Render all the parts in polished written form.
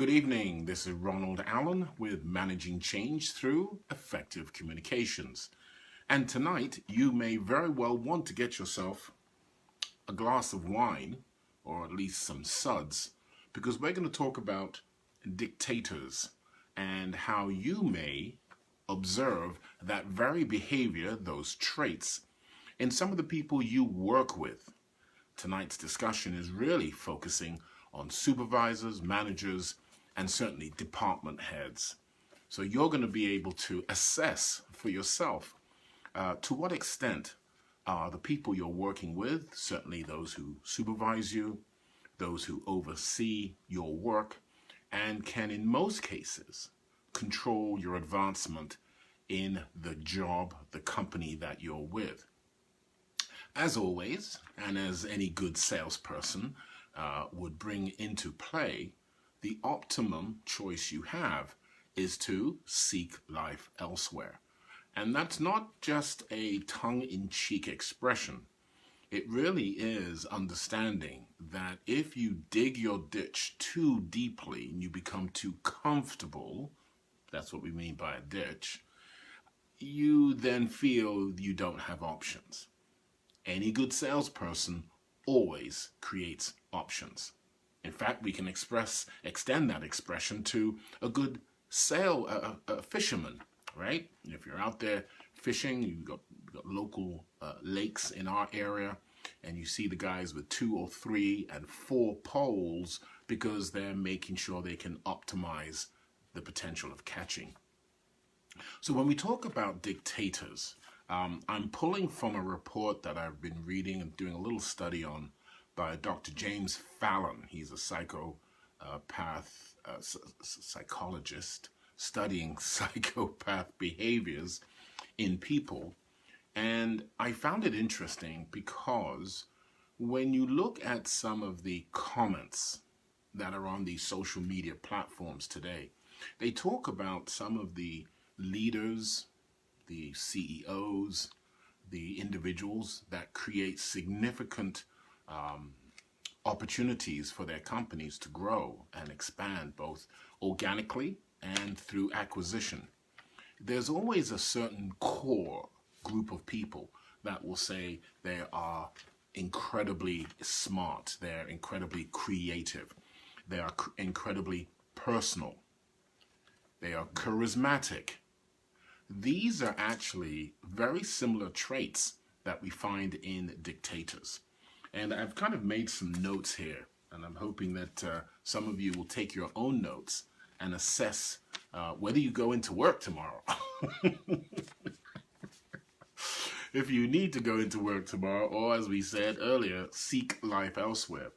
Good evening. This is Ronald Allen with Managing Change Through Effective Communications. And tonight, you may very well want to get yourself a glass of wine, or at least some suds, because we're going to talk about dictators and how you may observe that very behavior, those traits, in some of the people you work with. Tonight's discussion is really focusing on supervisors, managers, and certainly department heads. So you're going to be able to assess for yourself to what extent are the people you're working with, certainly those who supervise you, those who oversee your work, and can in most cases control your advancement in the job, the company that you're with. As always, and as any good salesperson would bring into play, the optimum choice you have is to seek life elsewhere. And that's not just a tongue-in-cheek expression. It really is understanding that if you dig your ditch too deeply and you become too comfortable, that's what we mean by a ditch, you then feel you don't have options. Any good salesperson always creates options. In fact, we can extend that expression to a good fisherman, right? If you're out there fishing, you've got local lakes in our area, and you see the guys with 2 or 3 and 4 poles because they're making sure they can optimize the potential of catching. So when we talk about dictators, I'm pulling from a report that I've been reading and doing a little study on by Dr. James Fallon. He's a psychologist studying psychopath behaviors in people. And I found it interesting because when you look at some of the comments that are on these social media platforms today, they talk about some of the leaders, the CEOs, the individuals that create significant opportunities for their companies to grow and expand both organically and through acquisition. There's always a certain core group of people that will say they are incredibly smart, they're incredibly creative, they are incredibly personal, they are charismatic. These are actually very similar traits that we find in dictators. And I've kind of made some notes here, and I'm hoping that some of you will take your own notes and assess whether you go into work tomorrow. If you need to go into work tomorrow, or as we said earlier, seek life elsewhere.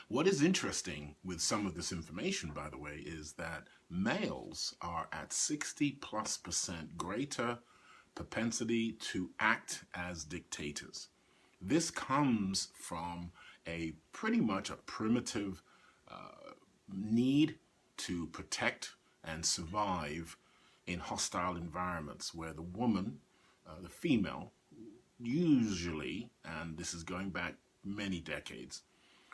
What is interesting with some of this information, by the way, is that males are at 60+% greater propensity to act as dictators. This comes from a pretty much a primitive need to protect and survive in hostile environments where the woman, the female, usually, and this is going back many decades,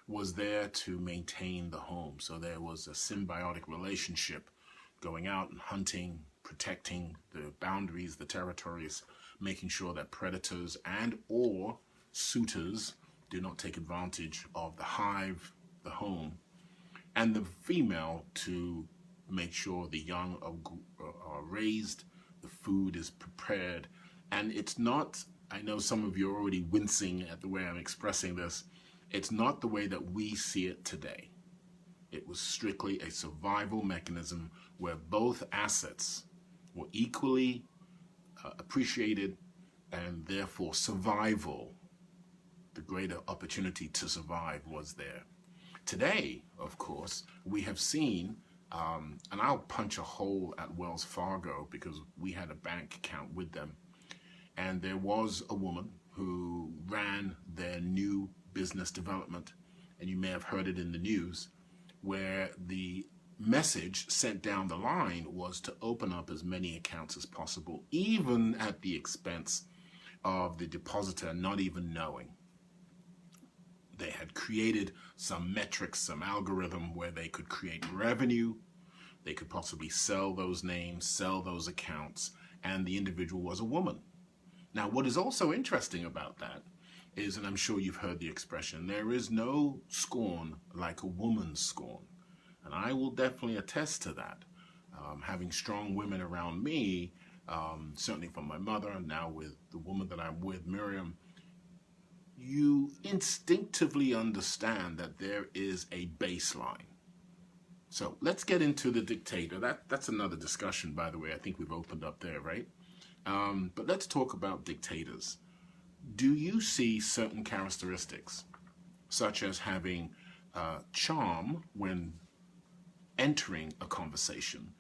was there to maintain the home. So there was a symbiotic relationship, going out and hunting, protecting the boundaries, the territories, making sure that predators and or suitors do not take advantage of the hive, the home, and the female to make sure the young are raised, the food is prepared. And it's not, I know some of you are already wincing at the way I'm expressing this, it's not the way that we see it today. It was strictly a survival mechanism where both assets were equally appreciated, and therefore survival, the greater opportunity to survive, was there. Today, of course, we have seen, and I'll punch a hole at Wells Fargo because we had a bank account with them, and there was a woman who ran their new business development, and you may have heard it in the news, where the message sent down the line was to open up as many accounts as possible, even at the expense of the depositor not even knowing. They had created some metrics, some algorithm where they could create revenue. They could possibly sell those names, sell those accounts, and the individual was a woman. Now, what is also interesting about that is, and I'm sure you've heard the expression, there is no scorn like a woman's scorn. And I will definitely attest to that. Having strong women around me, certainly from my mother, and now with the woman that I'm with, Miriam, you instinctively understand that there is a baseline. So let's get into the Dictator. That's another discussion, by the way. I think we've opened up there, right? But let's talk about dictators. Do you see certain characteristics, such as having charm when entering a conversation,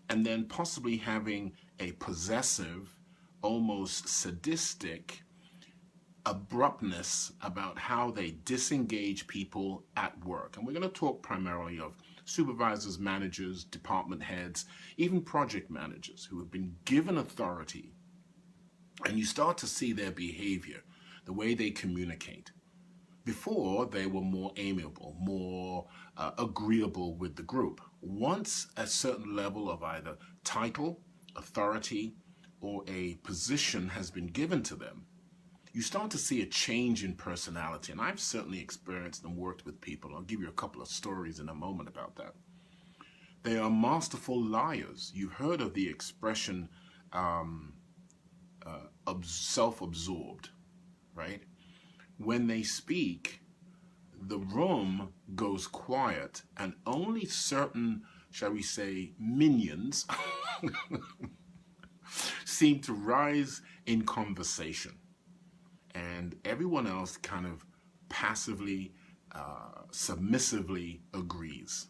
and then possibly having a possessive, almost sadistic abruptness about how they disengage people at work? And we're going to talk primarily of supervisors, managers, department heads, even project managers who have been given authority, and you start to see their behavior, the way they communicate. Before, they were more amiable, more agreeable with the group. Once a certain level of either title, authority, or a position has been given to them, you start to see a change in personality. And I've certainly experienced and worked with people. I'll give you a couple of stories in a moment about that. They are masterful liars. You've heard of the expression self-absorbed, right? When they speak, the room goes quiet and only certain, shall we say, minions seem to rise in conversation. And everyone else kind of passively, submissively agrees.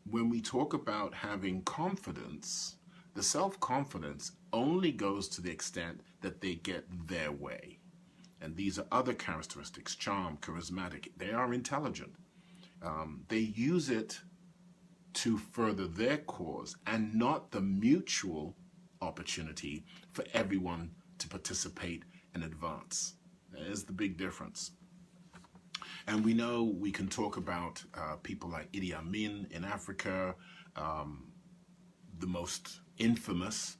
When we talk about having confidence, the self-confidence only goes to the extent that they get their way. And these are other characteristics: charm, charismatic. They are intelligent. They use it to further their cause and not the mutual opportunity for everyone to participate and advance. There's the big difference. And we know we can talk about people like Idi Amin in Africa, the most infamous,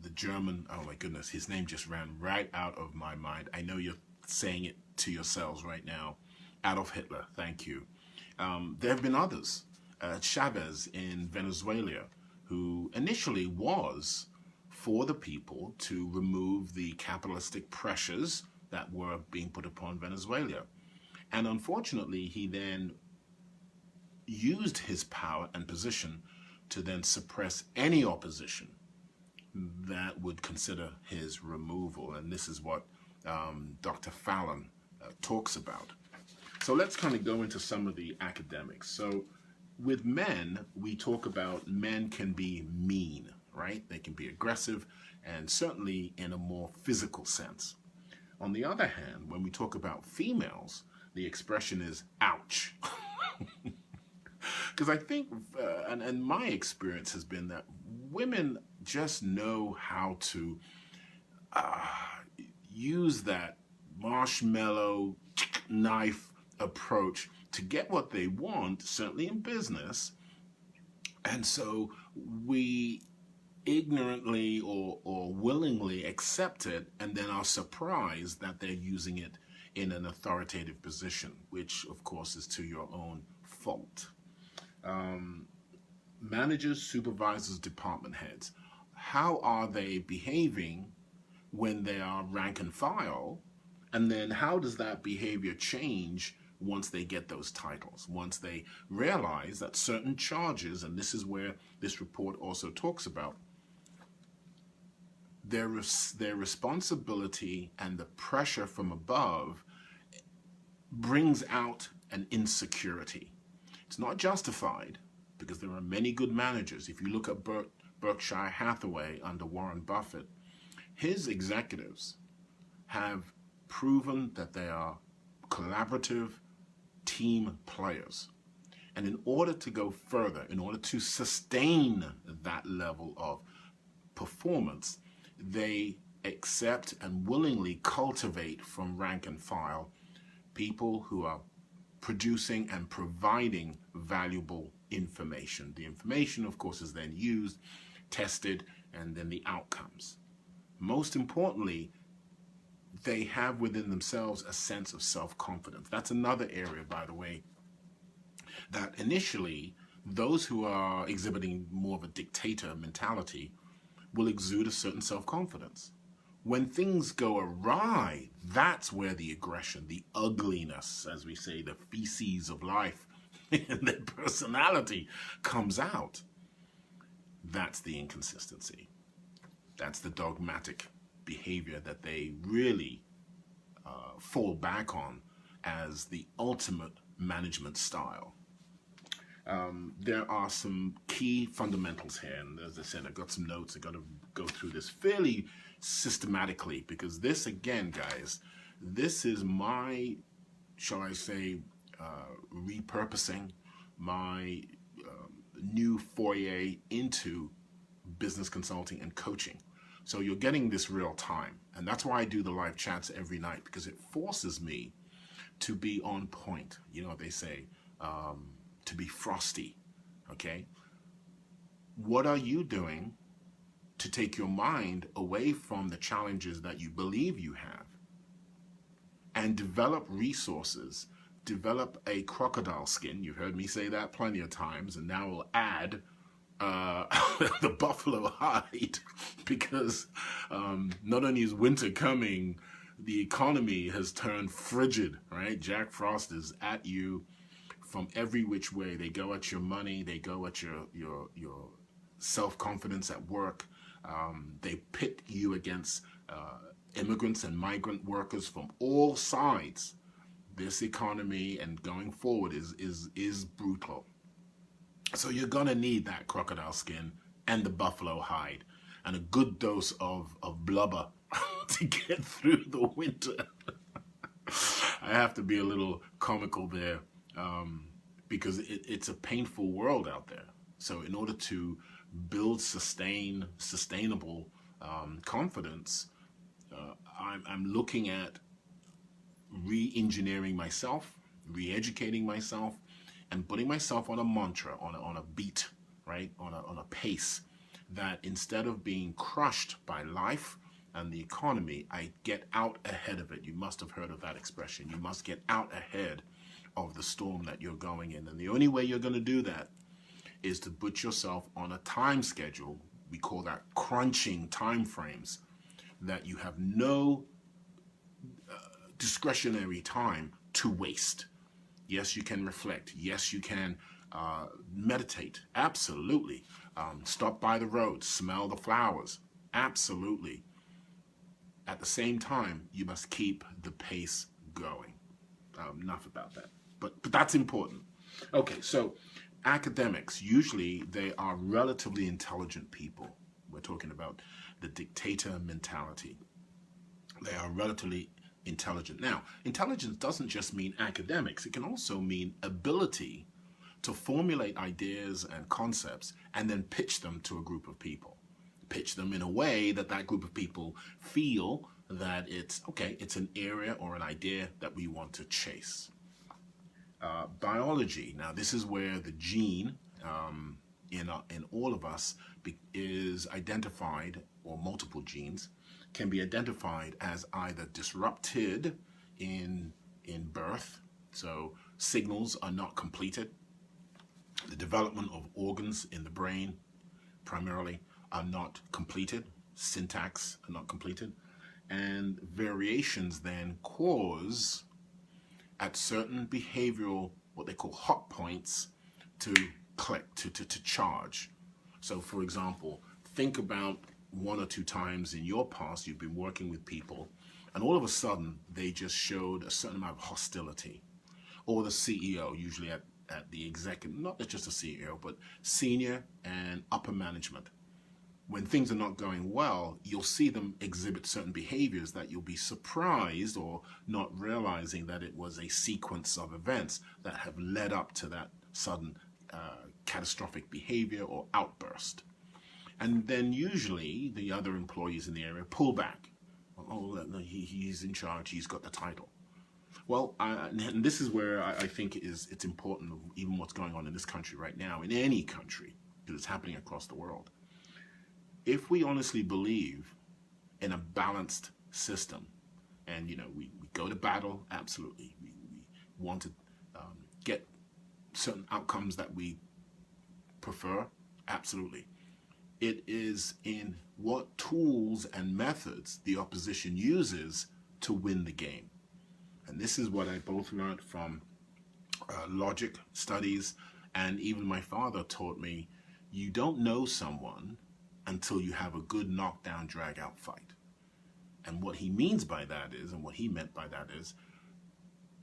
the German, oh my goodness, his name just ran right out of my mind. I know you're saying it to yourselves right now. Adolf Hitler, thank you. There have been others. Chavez in Venezuela, who initially was for the people to remove the capitalistic pressures that were being put upon Venezuela. And unfortunately, he then used his power and position to then suppress any opposition that would consider his removal. And this is what Dr. Fallon talks about. So let's kind of go into some of the academics. So with men, we talk about men can be mean, right? They can be aggressive, and certainly in a more physical sense. On the other hand, when we talk about females, the expression is ouch. Because I think, and my experience has been that women just know how to use that marshmallow knife approach to get what they want, certainly in business. And so we ignorantly or willingly accept it, and then are surprised that they're using it in an authoritative position, which of course is to your own fault. Managers, supervisors, department heads, how are they behaving when they are rank and file? And then how does that behavior change once they get those titles, once they realize that certain charges, and this is where this report also talks about, their responsibility and the pressure from above brings out an insecurity. It's not justified, because there are many good managers. If you look at Berkshire Hathaway under Warren Buffett, his executives have proven that they are collaborative team players. And in order to go further, in order to sustain that level of performance, they accept and willingly cultivate from rank and file people who are producing and providing valuable information. The information, of course, is then used, tested, and then the outcomes. Most importantly, they have within themselves a sense of self-confidence. That's another area, by the way, that initially those who are exhibiting more of a dictator mentality will exude a certain self-confidence. When things go awry, that's where the aggression, the ugliness, as we say, the feces of life in their personality comes out. That's the inconsistency. That's the dogmatic behavior that they really fall back on as the ultimate management style. There are some key fundamentals here, and as I said, I've got some notes. I've got to go through this fairly systematically, because this, again, guys, this is my, shall I say, repurposing, my new foyer into business consulting and coaching. So you're getting this real time, and that's why I do the live chats every night, because it forces me to be on point. You know what they say, to be frosty, okay? What are you doing to take your mind away from the challenges that you believe you have and develop resources, develop a crocodile skin? You've heard me say that plenty of times, and now we'll add the buffalo hide, because not only is winter coming, the economy has turned frigid, right? Jack Frost is at you from every which way. They go at your money, they go at your self-confidence at work. They pit you against immigrants and migrant workers from all sides. This economy and going forward is brutal. So you're gonna need that crocodile skin and the buffalo hide and a good dose of blubber to get through the winter. I have to be a little comical there, because it's a painful world out there. So in order to build sustainable confidence, I'm looking at re-engineering myself, re-educating myself, and putting myself on a mantra, on a beat, right, on a pace, that instead of being crushed by life and the economy, I get out ahead of it. You must have heard of that expression. You must get out ahead of the storm that you're going in. And the only way you're going to do that is to put yourself on a time schedule. We call that crunching time frames, that you have no discretionary time to waste. Yes, you can reflect. Yes, you can meditate. Absolutely. Stop by the road, smell the flowers. Absolutely. At the same time, you must keep the pace going. Enough about that. But that's important. Okay, so academics, usually they are relatively intelligent people. We're talking about the dictator mentality. They are relatively intelligent. Now, intelligence doesn't just mean academics. It can also mean ability to formulate ideas and concepts and then pitch them to a group of people. Pitch them in a way that that group of people feel that it's, okay, it's an area or an idea that we want to chase. Biology. Now, this is where the gene in all of us is identified, or multiple genes can be identified as either disrupted in birth, so signals are not completed. The development of organs in the brain primarily are not completed. Syntax are not completed. And variations then cause at certain behavioral, what they call hot points, to click, to charge. So for example, think about one or two times in your past you've been working with people and all of a sudden they just showed a certain amount of hostility. Or the CEO, usually at the executive, not just a CEO, but senior and upper management. When things are not going well, you'll see them exhibit certain behaviors that you'll be surprised or not realizing that it was a sequence of events that have led up to that sudden catastrophic behavior or outburst. And then usually the other employees in the area pull back. Oh, no, he's in charge, he's got the title. Well, and this is where I think it's important, even what's going on in this country right now, in any country, because it's happening across the world. If we honestly believe in a balanced system, and we go to battle, absolutely. We want to get certain outcomes that we prefer, absolutely. It is in what tools and methods the opposition uses to win the game. And this is what I both learned from logic studies, and even my father taught me, you don't know someone until you have a good knockdown, drag out fight. And what he means by that is, and what he meant by that is,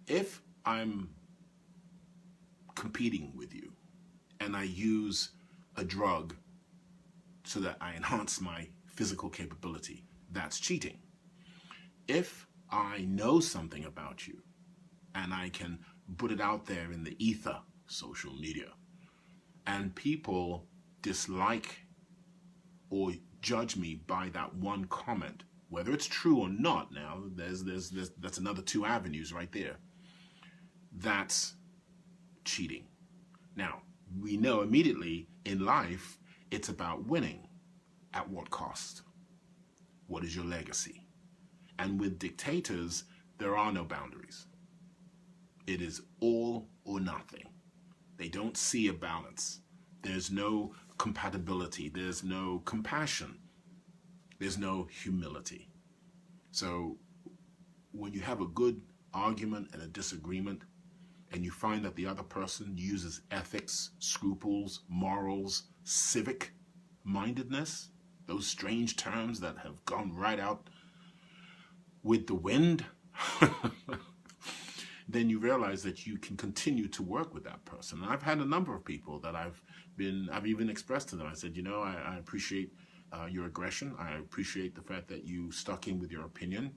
if I'm competing with you and I use a drug so that I enhance my physical capability, that's cheating. If I know something about you and I can put it out there in the ether, social media, and people dislike or judge me by that one comment, whether it's true or not, now that's another two avenues right there. That's cheating. Now, we know immediately in life it's about winning. At what cost? What is your legacy? And with dictators, there are no boundaries. It is all or nothing. They don't see a balance. There's no compatibility. There's no compassion. There's no humility. So when you have a good argument and a disagreement, and you find that the other person uses ethics, scruples, morals, civic mindedness, those strange terms that have gone right out with the wind, then you realize that you can continue to work with that person. And I've had a number of people that I've even expressed to them. I said, I appreciate your aggression. I appreciate the fact that you stuck in with your opinion.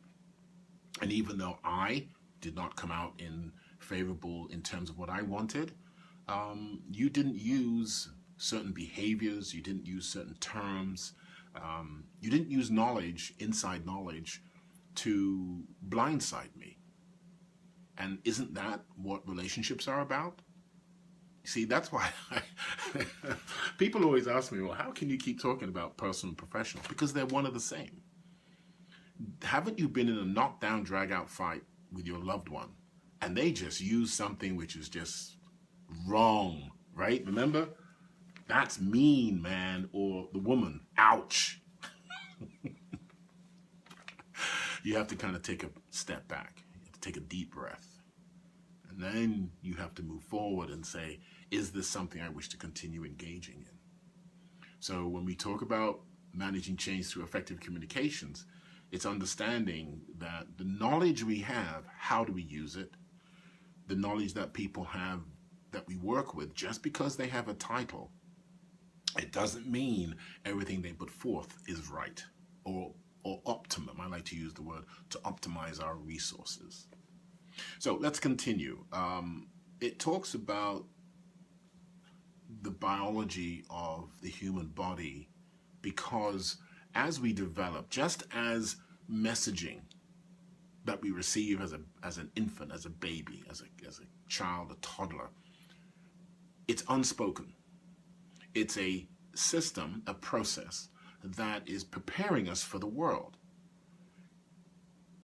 And even though I did not come out in favorable in terms of what I wanted, you didn't use certain behaviors, you didn't use certain terms, you didn't use knowledge, inside knowledge, to blindside me. And isn't that what relationships are about? See, that's why people always ask me, well, how can you keep talking about personal and professional? Because they're one of the same. Haven't you been in a knockdown, drag-out fight with your loved one, and they just use something which is just wrong, right? Remember? That's mean, man, or the woman, ouch. You have to kind of take a step back. You have to take a deep breath. And then you have to move forward and say, is this something I wish to continue engaging in? So when we talk about managing change through effective communications, it's understanding that the knowledge we have, how do we use it? The knowledge that people have that we work with, just because they have a title, it doesn't mean everything they put forth is right or optimum. I like to use the word to optimize our resources. So let's continue. It talks about the biology of the human body, because as we develop, just as messaging that we receive as an infant, as a baby, as a child, a toddler, it's unspoken. It's a system, a process that is preparing us for the world.